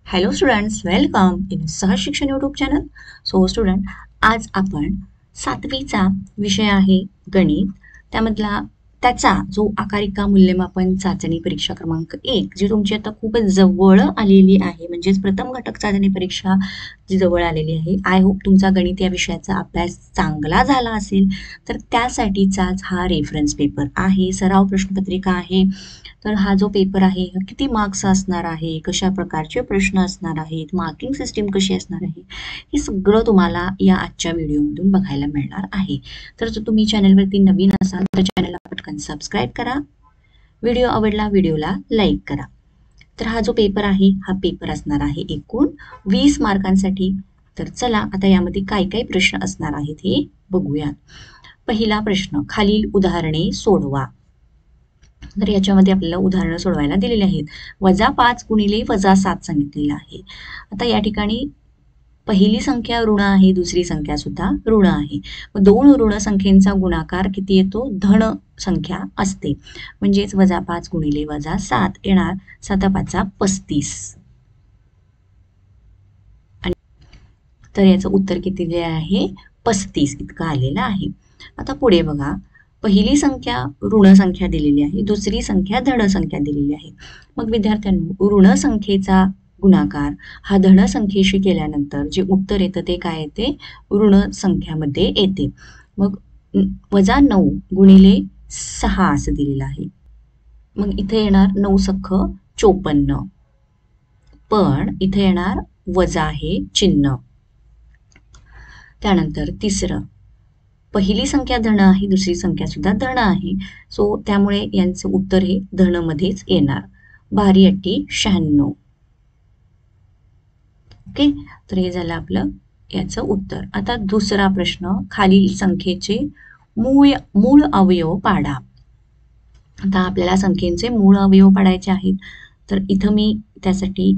Hello students, welcome in सहज शिक्षण YouTube channel. So student, आज आपण 7वीचा विषय आहे गणित. त्याचा जो आकारिका मूल्यमापन चाचणी परीक्षा क्रमांक 1 जी तुमची आता खूपच जवळ आलेली आहे, म्हणजेच प्रथम घटक चाचणी परीक्षा जी जवळ आलेली आहे. आय होप तुमचा गणित या विषयाचा अभ्यास चांगला झाला असेल. तर त्यासाठीचाच हा रेफरन्स पेपर आहे, सराव प्रश्नपत्रिका आहे. तर हा जो पेपर आहे हा किती मार्क्स असणार आहे, कशा प्रकारचे प्रश्न असणार आहेत, मार्किंग सिस्टीम कशी असणार आहे, हे सगळं तुम्हाला या आजच्या व्हिडिओमधून बघायला मिळणार आहे. तर जर तुम्ही चॅनलवरती नवीन असाल तर चॅनलला पटकन सबस्क्राईब करा. व्हिडिओ आवडला व्हिडिओला लाईक करा. तर हा जो पेपर आहे हा पेपर असणार आहे एकूण 20 मार्कांसाठी. तर चला आता यामध्ये काय काय प्रश्न असणार आहेत हे बघूयात. पहिला प्रश्न, खालील उदाहरणे सोडवा. तर याच्यामध्ये आपल्याला उदाहरणं सोडवायला दिलेली आहेत. -5 गुणिले -7 सांगितलेलं आहे. आता या ठिकाणी पहिली संख्या ऋण आहे, दुसरी संख्या सुद्धा ऋण आहे. मग दोन ऋण संख्येचा गुणाकार किती येतो? धन संख्या असते. म्हणजेच -5 गुणिले -7 येणार 7×5 = 35. आणि तर याचं उत्तर किती दिले आहे? 35 इतकं आलेलं आहे. आता पुढे बघा, पहिली संख्या ऋण संख्या दिलेली आहे, दुसरी संख्या धन संख्या दिलेली आहे. मग विद्यार्थ्यांनो, ऋण संख्येचा गुणाकार हा धन संख्येशी केल्यानंतर जे उत्तर येतं ते काय येते? ऋण संख्यामध्ये येते. मग -9 गुणिले 6 असं दिलेलं आहे. मग इथे येणार 9×6 = 54. पण इथे येणार वजा हे चिन्ह. त्यानंतर तिसरं, पहिली संख्या धन आहे, दुसरी संख्या सुद्धा धन आहे. सो त्यामुळे यांचं उत्तर हे धन मध्येच येणार. 12×8 = 96. ओके, तर हे झालं आपलं याचं उत्तर. आता दुसरा प्रश्न, खालील संख्येचे मूळ अवयव पाडा. आता आपल्याला संख्येचे मूळ अवयव पाडायचे आहेत. तर इथं मी त्यासाठी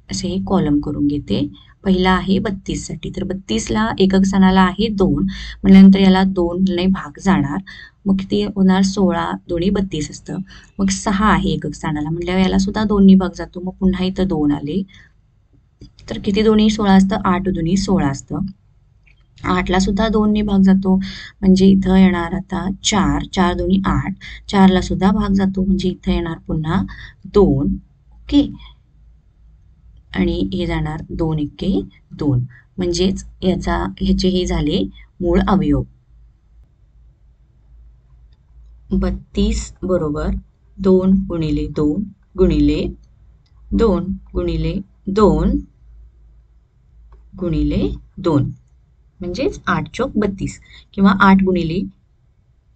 असे हे कॉलम करून घेते. पहिला आहे 32 साठी. तर 32ला एकक स्थानाला आहे 2, म्हटल्यानंतर याला 2 ने भाग जाणार. मग किती होणार? 16 दोन्ही 32 असतं. मग 6 आहे एकक स्थानाला, म्हटल्यावर याला सुद्धा 2 ने भाग जातो. मग पुन्हा इथं 2 आले. तर किती दोन्ही 16 असतं? 8 दोन्ही 16 असतं. 8ला सुद्धा 2 ने भाग जातो, म्हणजे इथं येणार आता 4. 4 दोन्ही 8. 4ला सुद्धा भाग जातो, म्हणजे इथं येणार पुन्हा 2. ओके, आणि हे जाणार 2×1=2. म्हणजेच ह्याचे हे झाले मूळ अवयव. 32 बरोबर 2 गुणिले 2 गुणिले 2 गुणिले 2 गुणिले 2, म्हणजेच 8×32 किंवा 8 गुणिले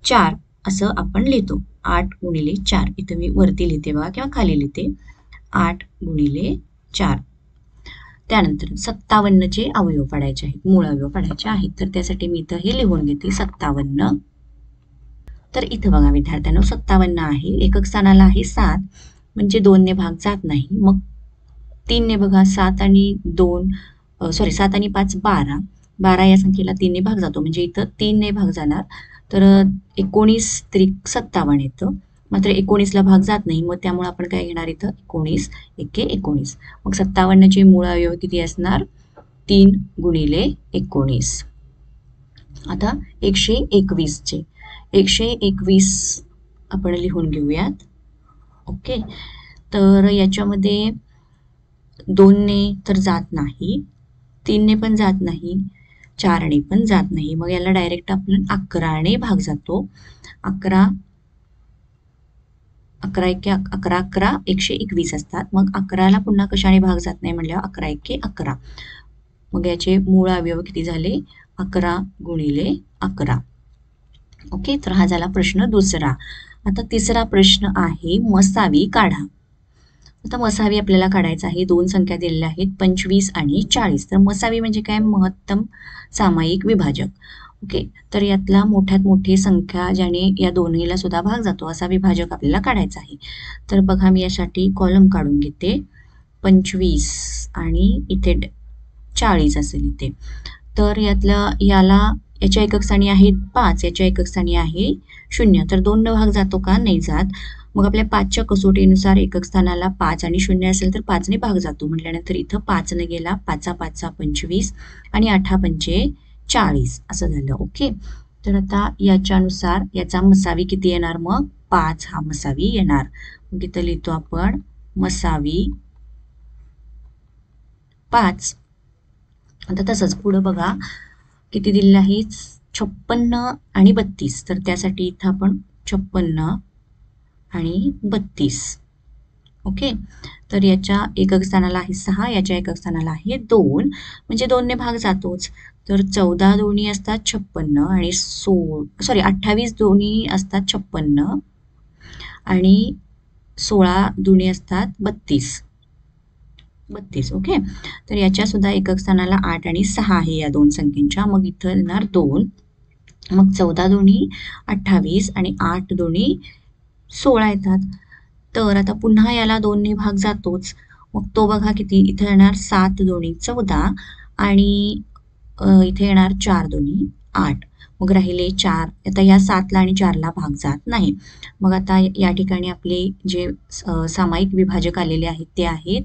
4 असं आपण लिहितो. 8 गुणिले 4 इथं मी वरती लिहिते बघा किंवा खाली लिहिते. 8 गुणिले 4. त्यानंतर 57चे अवयव पाडायचे आहेत, मूळ अवयव पाडायचे आहेत. तर त्यासाठी मी इथं हे लिहून घेते 57. तर इथं बघा विद्यार्थ्यांनो, 57 आहे, एकक स्थानाला आहे 7, म्हणजे 2 ने भाग जात नाही. मग 3 ने बघा, 7 आणि 5 12. 12 या संख्येला 3 ने भाग जातो, म्हणजे इथं 3 ने भाग जाणार. तर 19×3 = 57 येतं. मात्र 19ला भाग जात नाही, मग त्यामुळे आपण काय घेणार इथं? 19×1=19. मग 57चे मूळ अवयव किती असणार? 3 गुणिले 19. आता 121चे 121 आपण लिहून घेऊयात. ओके, तर याच्यामध्ये 2 ने तर जात नाही, 3 ने पण जात नाही, 4 ने पण जात नाही. मग याला डायरेक्ट आपण 11 ने भाग जातो. 11 121 असतात. मग 11ला पुन्हा कशाने भाग जात नाही म्हटल्यावर 11×1=11. मग याचे मूळ अवयव किती झाले? 11 गुणिले 11. ओके, तर हा झाला प्रश्न दुसरा. आता तिसरा प्रश्न आहे, मसावी काढा. आता मसावी आपल्याला काढायचा आहे. 2 संख्या दिलेल्या आहेत, 25 आणि 40. तर मसावी म्हणजे काय? महत्तम सामायिक विभाजक. ओके, तर यातला मोठ्यात मोठी संख्या ज्याने या दोन्हीला सुद्धा भाग जातो असा विभाजक आपल्याला काढायचा आहे. तर बघा, मी यासाठी कॉलम काढून घेते. 25 आणि इथे 40 असेल इथे. तर याच्या एकक स्थानी आहे 5, याच्या एकक स्थानी आहे 0. तर 2 न भाग जातो का? नाही जात. मग आपल्या 5च्या कसोटीनुसार एकक स्थानाला 5 आणि 0 असेल तर 5ने भाग जातो म्हटल्यानंतर इथं 5ने गेला, 5 5 25 आणि 8 पंचे 40 असं झालं. ओके, तर आता याच्यानुसार याचा मसावी किती येणार? मग 5 हा मसावी येणार. मग इथं लिहितो आपण मसावी 5. आता तसंच पुढं बघा किती दिलेलं आहे? 56 आणि 32. तर त्यासाठी इथं आपण 56 आणि 32. ओके, तर याच्या एकक स्थानाला आहे 6, याच्या एकक स्थानाला आहे 2, म्हणजे 2ने भाग जातोच. तर 14 दोन्ही असतात 56 आणि 28 दोन्ही असतात 56 आणि 16 दोन्ही असतात 32. ओके, तर याच्या सुद्धा एकक स्थानाला 8 आणि 6 आहे या दोन संख्येच्या. मग इथं येणार 2. मग 14 दोन्ही 28 आणि 8 दोन्ही 16 येतात. तर आता पुन्हा याला 2ने भाग जातोच. मग तो बघा किती? इथे येणार 7 दोन्ही 14 आणि इथे येणार 4 दोन्ही 8. मग राहिले 4. आता या 7ला आणि 4ला भाग जात नाही. मग आता या ठिकाणी आपले जे सामायिक विभाजक आलेले आहेत ते आहेत,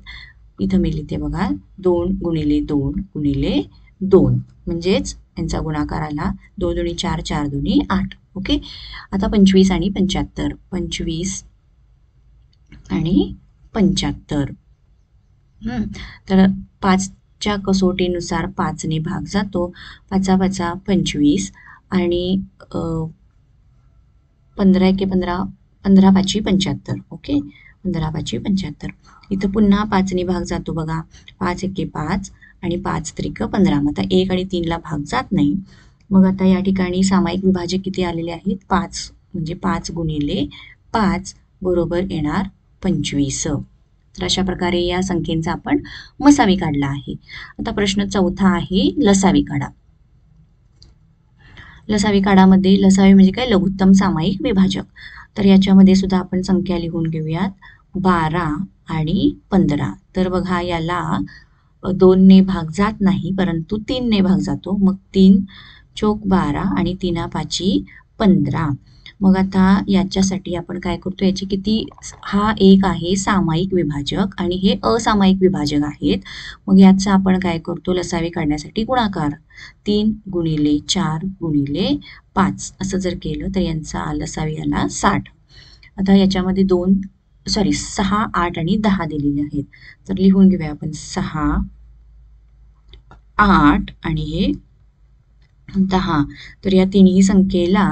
इथं मी लिहिते बघा, 2 गुणिले 2 गुणिले 2, म्हणजेच यांचा गुणाकार आला 2 दोन्ही 4, 4 दोन्ही 8. ओके, आता 25 आणि 75. 25 आणि 75. तर 5च्या कसोटीनुसार 5ने भाग जातो. 5 5 25 आणि 15 एके 15, 15 5 75. ओके, 15 5 75. इथं पुन्हा 5ने भाग जातो बघा. 5 एके 5 आणि 5 त्रिक 15. मग आता 1 आणि 3ला भाग जात नाही. मग आता या ठिकाणी सामायिक विभाजक किती आलेले आहेत? 5, म्हणजे 5 गुणिले 5 बरोबर येणार 25. तर अशा प्रकारे या संख्येचा आपण मसावी काढला आहे. आता प्रश्न 4था आहे, लसावी काढा. लसावी काढामध्ये लसावी म्हणजे काय? लघुत्तम सामायिक विभाजक. तर याच्यामध्ये सुद्धा आपण संख्या लिहून घेऊयात, 12 आणि 15. तर बघा याला 2ने भाग जात नाही, परंतु 3ने भाग जातो. मग 3 चोक 12 आणि 3 5 15. मग आता याच्यासाठी आपण काय करतो? याची किती? हा एक आहे सामायिक विभाजक आणि हे असामायिक विभाजक आहेत. मग याचा आपण काय करतो? लसावी काढण्यासाठी गुणाकार 3 गुणिले 4 गुणिले 5 असं जर केलं तर यांचा लसावी आला 60. आता याच्यामध्ये 6, 8 आणि 10 दिलेले आहेत. तर लिहून घेऊया आपण 6, 8 आणि हे 10. तर या तिन्ही संख्येला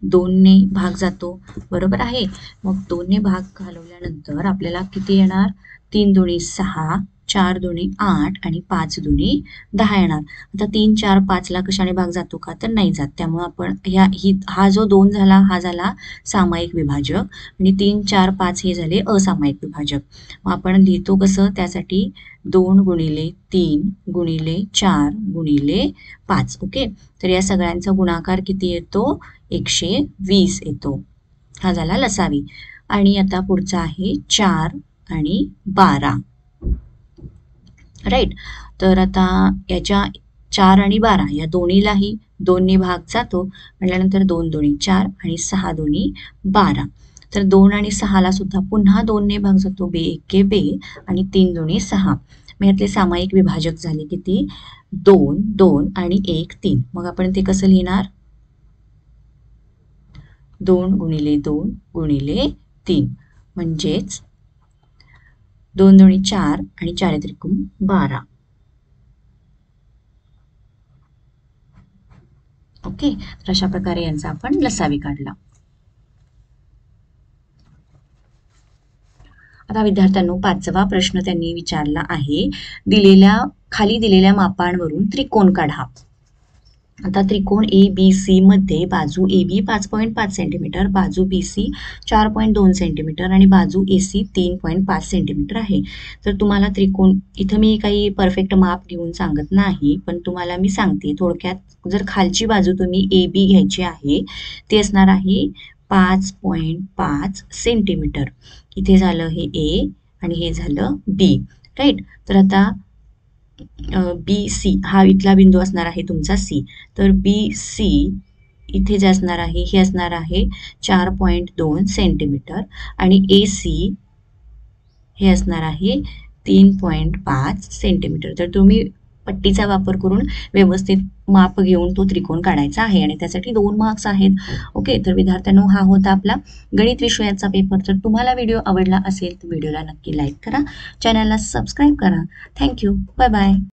2ने भाग जातो, बरोबर आहे. मग 2ने भाग घालवल्यानंतर आपल्याला किती येणार? 3 दोन्ही 6, 4 दोन्ही 8 आणि 5 दोन्ही 10 येणार. आता 3 4 5ला कशाने भाग जातो का? तर नाही जात. त्यामुळे आपण हा जो 2 झाला हा झाला सामायिक विभाजक आणि 3 4 5 हे झाले असामायिक विभाजक. मग आपण लिहितो कसं? त्यासाठी 2 गुणिले 3 गुणिले 4 गुणिले 5. ओके, तर या सगळ्यांचा गुणाकार किती येतो? 120 येतो. हा झाला लसावी. आणि आता पुढचा आहे 4 आणि 12. राईट, तर आता याच्या 4 आणि 12 या दोन्हीलाही 2ने भाग जातो म्हटल्यानंतर 2 दोन्ही 4 आणि 6 दोन्ही 12. तर 2 आणि 6ला सुद्धा पुन्हा 2ने भाग जातो, बे एके बे आणि 3 दोन्ही 6. मग यातले सामायिक विभाजक झाले किती? 2 2 आणि 1 3. मग आपण ते कसं लिहिणार? 2 गुणिले 2 गुणिले 3, म्हणजेच 2 दोन्ही 4 आणि 4 त्रिकोण 12. ओके, तर अशा प्रकारे यांचा आपण लसावी काढला. आता विद्यार्थ्यांनो 5वा प्रश्न त्यांनी विचारला आहे, खाली दिलेल्या मापांवरून त्रिकोण काढा. आता त्रिकोण ABC मध्ये बाजू AB 5.5 सेंटीमीटर, बाजू BC 4.2 सेंटीमीटर आणि बाजू AC 3.5 सेंटीमीटर आहे. तर तुम्हाला त्रिकोण, इथं मी काही परफेक्ट माप घेऊन सांगत नाही, पण तुम्हाला मी सांगते थोडक्यात. जर खालची बाजू तुम्ही AB घ्यायची आहे, ती असणार आहे 5.5 सेंटीमीटर. इथे झालं हे A आणि हे झालं B, राईट. तर आता BC हा इथला बिंदू असणार आहे तुमचा C. तर BC इथे जे असणार आहे हे असणार आहे 4.2 सेंटीमीटर आणि AC हे असणार आहे 3.5 सेंटीमीटर. तर तुम्ही पट्टीचा वापर करून व्यवस्थित माप घेऊन तो त्रिकोण काढायचा आहे आणि त्यासाठी 2 मार्क्स आहेत. ओके, तर विद्यार्थ्यांनो हा होता आपला गणित विषयाचा पेपर. जर तुम्हाला व्हिडिओ आवडला असेल तर व्हिडिओला नक्की लाईक करा, चॅनलला सबस्क्राईब करा. थँक्यू. Bye bye.